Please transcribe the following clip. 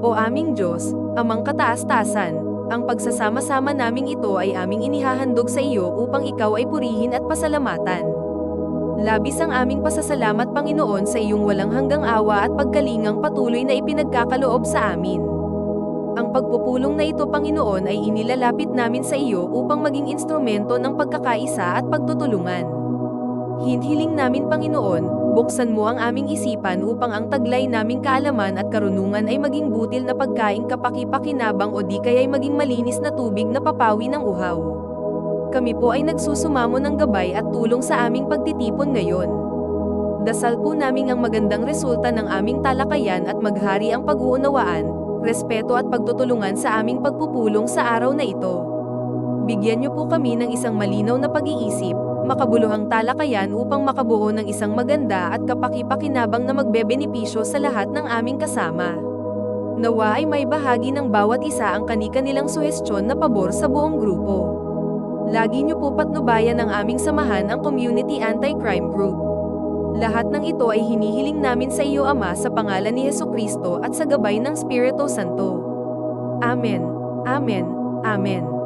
O aming Diyos, Amang kataas-taasan, ang pagsasama-sama naming ito ay aming inihahandog sa iyo upang ikaw ay purihin at pasalamatan. Labis ang aming pasasalamat Panginoon sa iyong walang hanggang awa at pagkalingang patuloy na ipinagkakaloob sa amin. Ang pagpupulong na ito Panginoon ay inilalapit namin sa iyo upang maging instrumento ng pagkakaisa at pagtutulungan. Hinhiling namin Panginoon, buksan mo ang aming isipan upang ang taglay naming kaalaman at karunungan ay maging butil na pagkaing kapaki-pakinabang o di kaya'y maging malinis na tubig na papawi ng uhaw. Kami po ay nagsusumamo ng gabay at tulong sa aming pagtitipon ngayon. Dasal po naming ang magandang resulta ng aming talakayan at maghari ang pag-uunawaan, respeto at pagtutulungan sa aming pagpupulong sa araw na ito. Bigyan niyo po kami ng isang malinaw na pag-iisip, makabuluhang talakayan upang makabuo ng isang maganda at kapaki-pakinabang na magbebenepisyo sa lahat ng aming kasama. Nawa ay may bahagi ng bawat isa ang kani-kanilang suhestyon na pabor sa buong grupo. Lagi niyo po patnubayan ng aming samahan ang Community Anti-Crime Group. Lahat ng ito ay hinihiling namin sa iyo Ama sa pangalan ni Hesukristo at sa gabay ng Espiritu Santo. Amen. Amen. Amen.